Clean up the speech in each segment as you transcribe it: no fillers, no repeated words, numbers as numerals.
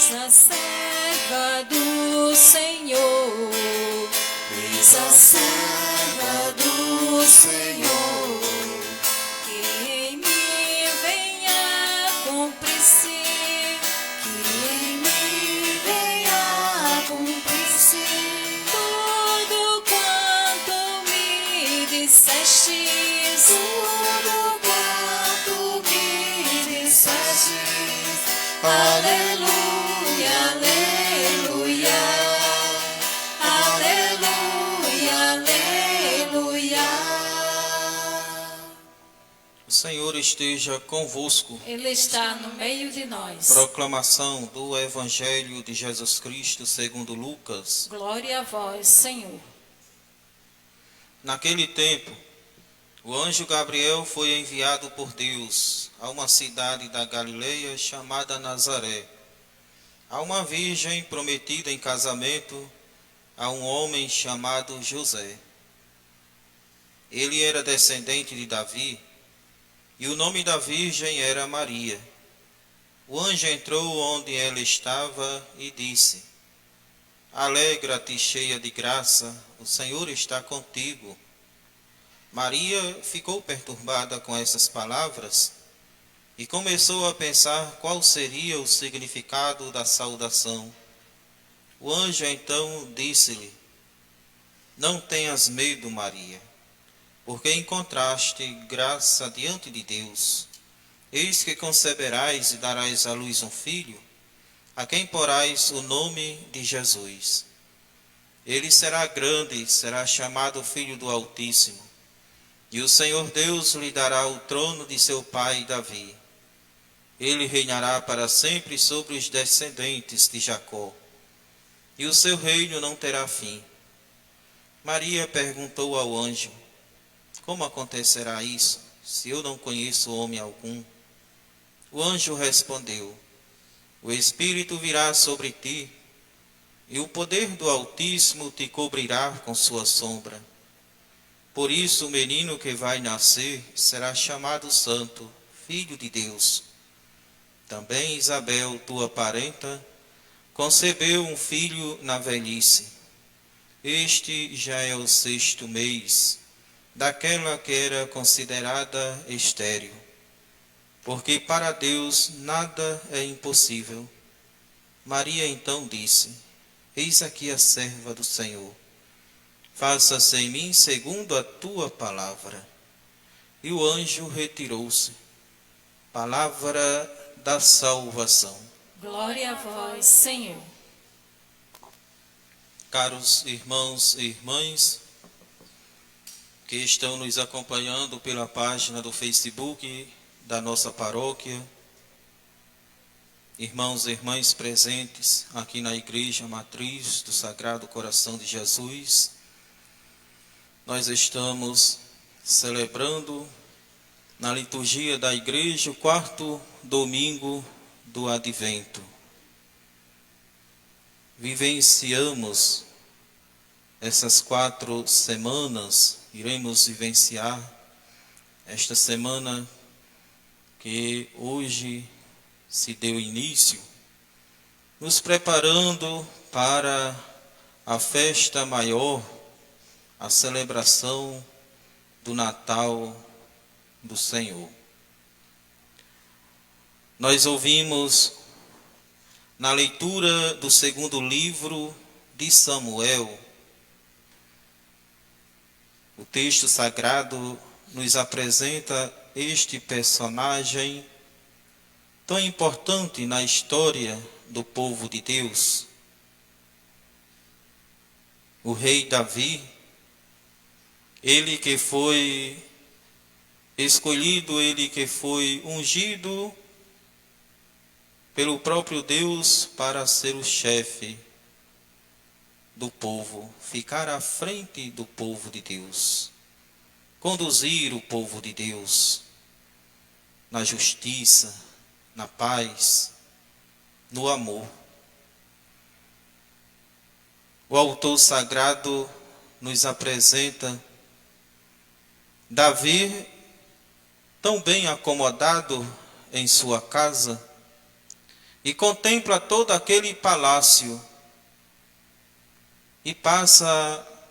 Eis a serva do Senhor, eis a serva do Senhor, que em mim venha cumprir-se, que em mim venha cumprir-se tudo quanto me dissestes, tudo quanto me dissestes. Aleluia, aleluia, aleluia, aleluia. O Senhor esteja convosco. Ele está no meio de nós. Proclamação do Evangelho de Jesus Cristo segundo Lucas. Glória a vós, Senhor. Naquele tempo, o anjo Gabriel foi enviado por Deus a uma cidade da Galileia chamada Nazaré, a uma virgem prometida em casamento a um homem chamado José. Ele era descendente de Davi, e o nome da virgem era Maria. O anjo entrou onde ela estava e disse: Alegra-te, cheia de graça, o Senhor está contigo. Maria ficou perturbada com essas palavras e começou a pensar qual seria o significado da saudação. O anjo então disse-lhe: Não tenhas medo, Maria, porque encontraste graça diante de Deus. Eis que conceberás e darás à luz um filho, a quem porás o nome de Jesus. Ele será grande, será chamado Filho do Altíssimo. E o Senhor Deus lhe dará o trono de seu pai Davi. Ele reinará para sempre sobre os descendentes de Jacó, e o seu reino não terá fim. Maria perguntou ao anjo: Como acontecerá isso, se eu não conheço homem algum? O anjo respondeu: O Espírito virá sobre ti, e o poder do Altíssimo te cobrirá com sua sombra. Por isso o menino que vai nascer será chamado Santo, Filho de Deus. Também Isabel, tua parenta, concebeu um filho na velhice. Este já é o 6º mês daquela que era considerada estéril, porque para Deus nada é impossível. Maria então disse: Eis aqui a serva do Senhor. Faça-se em mim segundo a tua palavra. E o anjo retirou-se. Palavra da salvação. Glória a vós, Senhor. Caros irmãos e irmãs que estão nos acompanhando pela página do Facebook da nossa paróquia, irmãos e irmãs presentes aqui na Igreja Matriz do Sagrado Coração de Jesus, nós estamos celebrando na liturgia da igreja o 4º domingo do Advento. Vivenciamos essas 4 semanas, iremos vivenciar esta semana que hoje se deu início, nos preparando para a festa maior, a celebração do Natal do Senhor. Nós ouvimos na leitura do 2º livro de Samuel, o texto sagrado nos apresenta este personagem tão importante na história do povo de Deus. O rei Davi, ele que foi escolhido, ele que foi ungido pelo próprio Deus para ser o chefe do povo, ficar à frente do povo de Deus, conduzir o povo de Deus na justiça, na paz, no amor. O autor sagrado nos apresenta Davi, tão bem acomodado em sua casa, e contempla todo aquele palácio e passa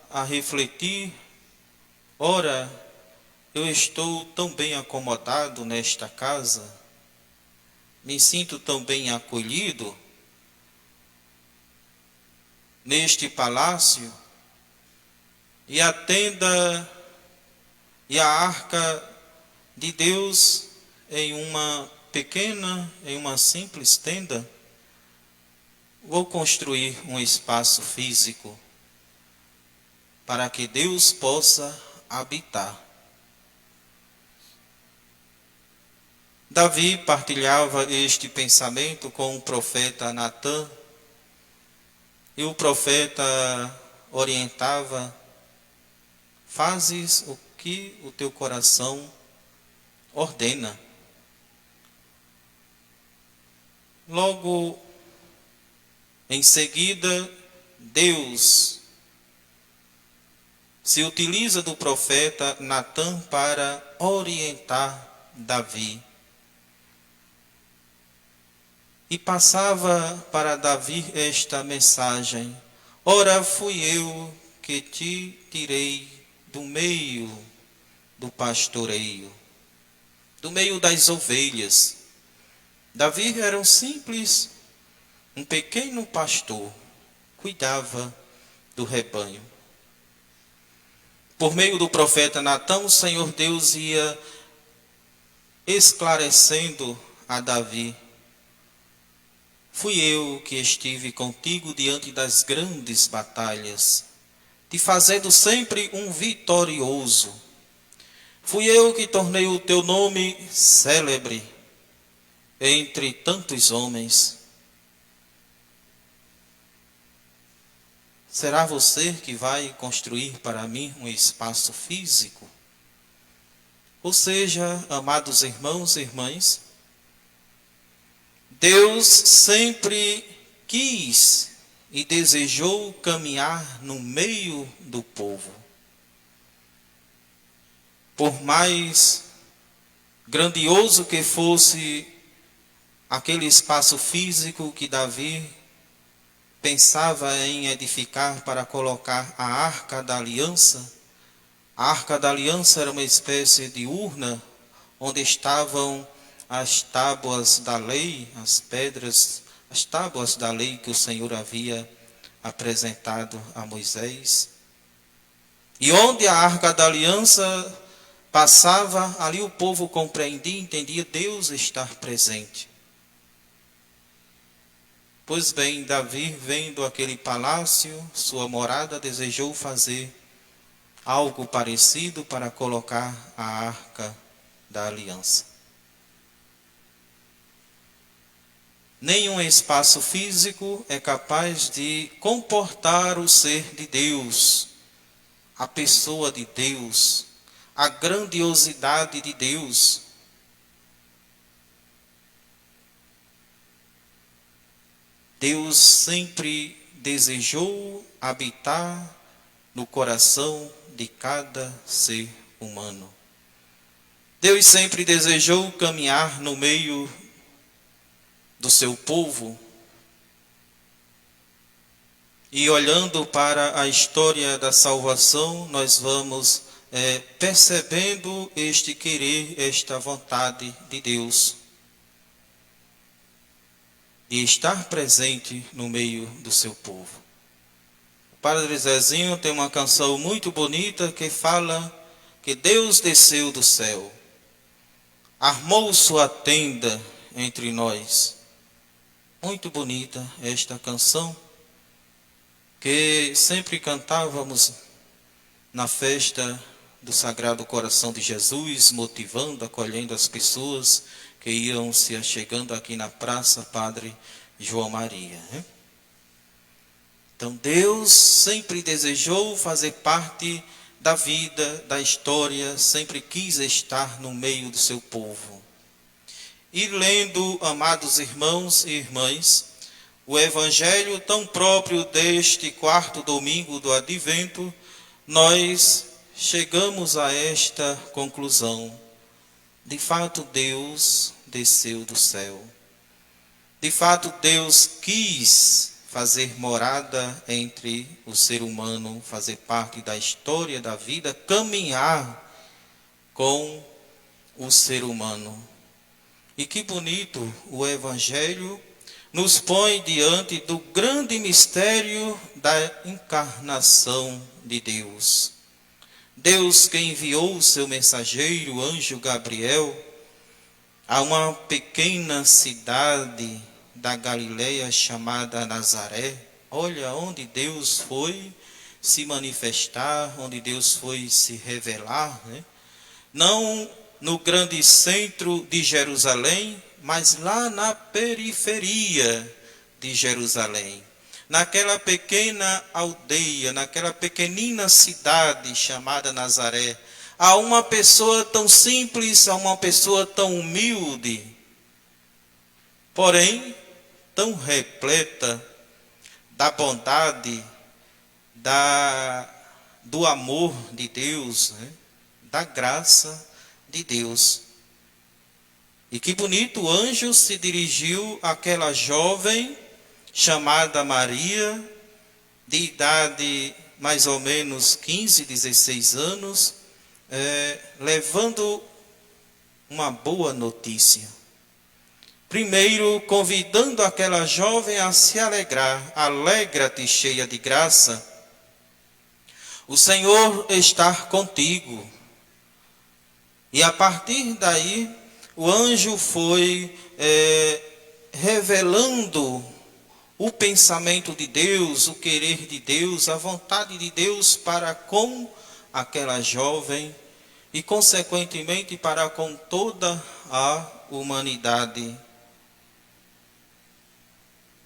a refletir: ora, eu estou tão bem acomodado nesta casa, me sinto tão bem acolhido neste palácio, e a tenda e a arca de Deus em uma simples tenda. Vou construir um espaço físico para que Deus possa habitar. Davi partilhava este pensamento com o profeta Natã, e o profeta orientava: fazes o que o teu coração ordena. Logo em seguida, Deus se utiliza do profeta Natã para orientar Davi. E passava para Davi esta mensagem: ora, fui eu que te tirei do meio do pastoreio, do meio das ovelhas. Davi era um pequeno pastor, cuidava do rebanho. Por meio do profeta Natã, o Senhor Deus ia esclarecendo a Davi: fui eu que estive contigo diante das grandes batalhas, te fazendo sempre um vitorioso. Fui eu que tornei o teu nome célebre entre tantos homens. Será você que vai construir para mim um espaço físico? Ou seja, amados irmãos e irmãs, Deus sempre quis e desejou caminhar no meio do povo. Por mais grandioso que fosse aquele espaço físico que Davi pensava em edificar para colocar a Arca da Aliança, a Arca da Aliança era uma espécie de urna onde estavam as tábuas da lei, as pedras, as tábuas da lei que o Senhor havia apresentado a Moisés. E onde a Arca da Aliança passava, ali o povo compreendia e entendia Deus estar presente. Pois bem, Davi, vendo aquele palácio, sua morada, desejou fazer algo parecido para colocar a Arca da Aliança. Nenhum espaço físico é capaz de comportar o ser de Deus, a pessoa de Deus, a grandiosidade de Deus. Deus sempre desejou habitar no coração de cada ser humano. Deus sempre desejou caminhar no meio do seu povo. E olhando para a história da salvação, nós vamos percebendo este querer, esta vontade de Deus, de estar presente no meio do seu povo. O Padre Zezinho tem uma canção muito bonita que fala que Deus desceu do céu, armou sua tenda entre nós. Muito bonita esta canção, que sempre cantávamos na festa do Sagrado Coração de Jesus, motivando, acolhendo as pessoas que iam se achegando aqui na Praça Padre João Maria. Então Deus sempre desejou fazer parte da vida, da história, sempre quis estar no meio do seu povo. E lendo, amados irmãos e irmãs, o Evangelho tão próprio deste quarto domingo do Advento, nós chegamos a esta conclusão: de fato Deus desceu do céu. De fato, Deus quis fazer morada entre o ser humano, fazer parte da história da vida, caminhar com o ser humano. E que bonito o Evangelho nos põe diante do grande mistério da encarnação de Deus. Deus que enviou o seu mensageiro, o anjo Gabriel, a uma pequena cidade da Galileia chamada Nazaré. Olha onde Deus foi se manifestar, onde Deus foi se revelar, né? Não no grande centro de Jerusalém, mas lá na periferia de Jerusalém. Naquela pequena aldeia, naquela pequenina cidade chamada Nazaré, a uma pessoa tão simples, a uma pessoa tão humilde, porém tão repleta da bondade, do amor de Deus, né? Da graça de Deus. E que bonito, o anjo se dirigiu àquela jovem chamada Maria, de idade mais ou menos 15, 16 anos, levando uma boa notícia. Primeiro, convidando aquela jovem a se alegrar. Alegra-te, cheia de graça, o Senhor está contigo. E a partir daí, o anjo foi revelando o pensamento de Deus, o querer de Deus, a vontade de Deus para com aquela jovem e, consequentemente, para com toda a humanidade.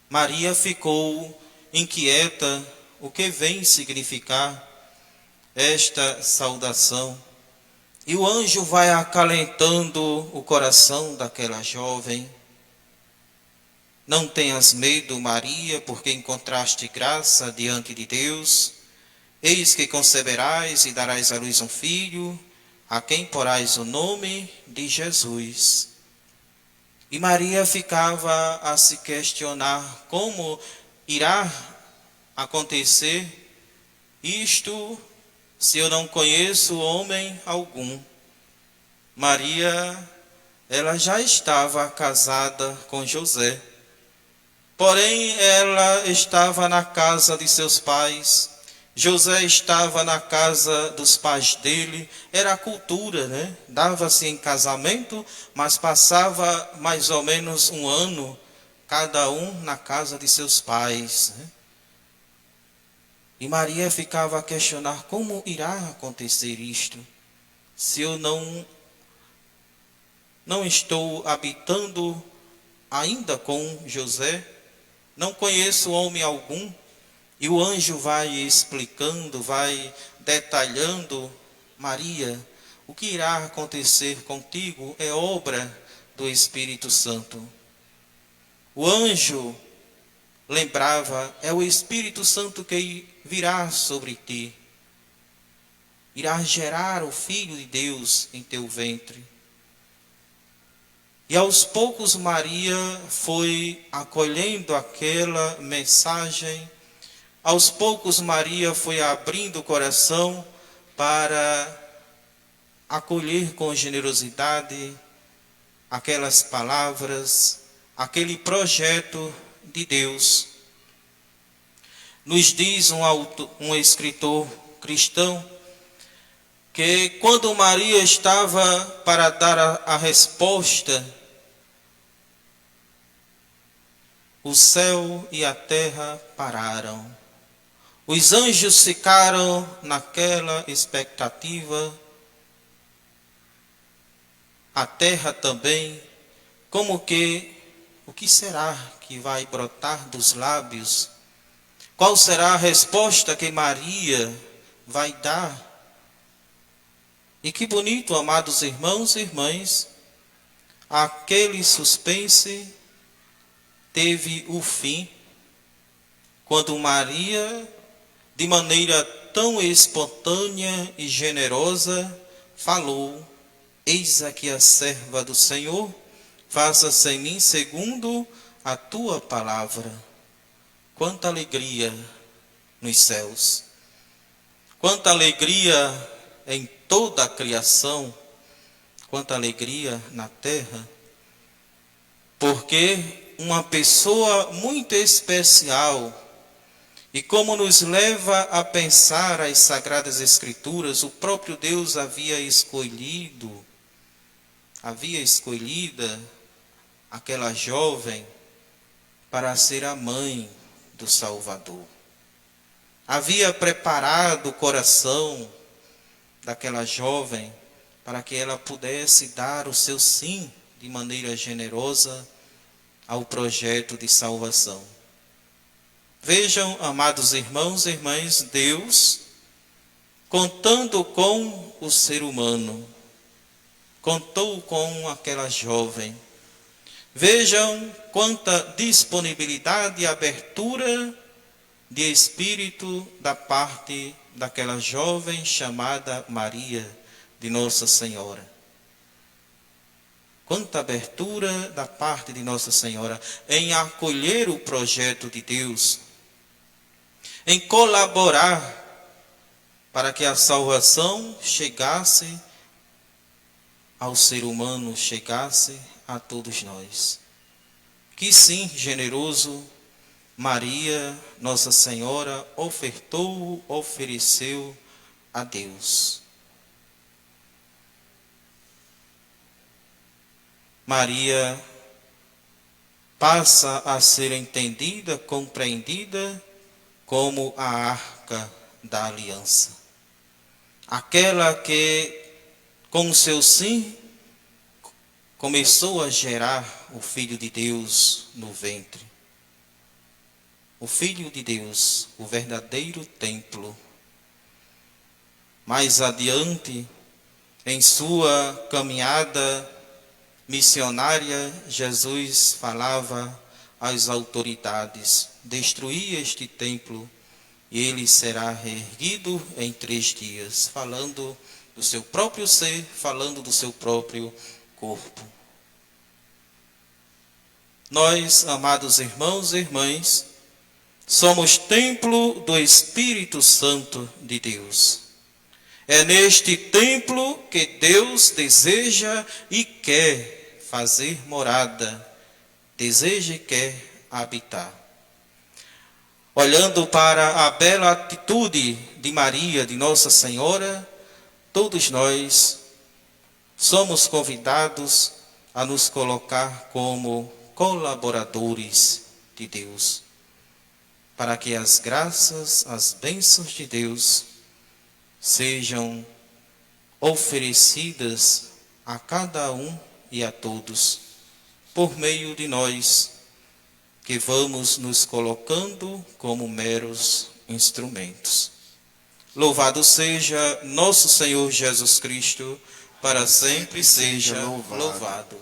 Maria ficou inquieta, o que vem significar esta saudação. E o anjo vai acalentando o coração daquela jovem. Não tenhas medo, Maria, porque encontraste graça diante de Deus. Eis que conceberás e darás à luz um filho, a quem porás o nome de Jesus. E Maria ficava a se questionar como irá acontecer isto, se eu não conheço homem algum. Maria, ela já estava casada com José. Porém, ela estava na casa de seus pais. José estava na casa dos pais dele. Era a cultura, né? Dava-se em casamento, mas passava mais ou menos um ano, cada um na casa de seus pais, né? E Maria ficava a questionar como irá acontecer isto, se eu não estou habitando ainda com José, não conheço homem algum. E o anjo vai explicando, vai detalhando: Maria, o que irá acontecer contigo é obra do Espírito Santo. O anjo lembrava, é o Espírito Santo que virá sobre ti. Irá gerar o Filho de Deus em teu ventre. E aos poucos Maria foi acolhendo aquela mensagem. Aos poucos Maria foi abrindo o coração para acolher com generosidade aquelas palavras, aquele projeto de Deus. Nos diz um escritor cristão que quando Maria estava para dar a resposta, o céu e a terra pararam. Os anjos ficaram naquela expectativa, a terra também, como que, o que será que vai brotar dos lábios? Qual será a resposta que Maria vai dar? E que bonito, amados irmãos e irmãs, aquele suspense teve o fim, quando Maria, de maneira tão espontânea e generosa, falou: eis aqui a serva do Senhor, faça-se em mim segundo a tua palavra. Quanta alegria nos céus, quanta alegria em toda a criação, quanta alegria na terra, porque uma pessoa muito especial, e como nos leva a pensar as Sagradas Escrituras, o próprio Deus havia escolhida aquela jovem para ser a mãe do Salvador. Havia preparado o coração daquela jovem para que ela pudesse dar o seu sim de maneira generosa ao projeto de salvação. Vejam, amados irmãos e irmãs, Deus contando com o ser humano, contou com aquela jovem. Vejam quanta disponibilidade e abertura de espírito da parte daquela jovem chamada Maria, de Nossa Senhora. Quanta abertura da parte de Nossa Senhora em acolher o projeto de Deus, em colaborar para que a salvação chegasse ao ser humano, chegasse a todos nós. Que sim, generoso, Maria, Nossa Senhora, ofereceu a Deus. Maria passa a ser entendida, compreendida como a arca da aliança. Aquela que, com o seu sim, começou a gerar o Filho de Deus no ventre. O Filho de Deus, o verdadeiro templo. Mais adiante, em sua caminhada missionária, Jesus falava às autoridades: destruí este templo e ele será reerguido em 3 dias. Falando do seu próprio ser, falando do seu próprio corpo. Nós, amados irmãos e irmãs, somos templo do Espírito Santo de Deus. É neste templo que Deus deseja e quer fazer morada, deseja e quer habitar. Olhando para a bela atitude de Maria, de Nossa Senhora, todos nós somos convidados a nos colocar como colaboradores de Deus, para que as graças, as bênçãos de Deus sejam oferecidas a cada um e a todos, por meio de nós, que vamos nos colocando como meros instrumentos. Louvado seja nosso Senhor Jesus Cristo, para sempre seja louvado.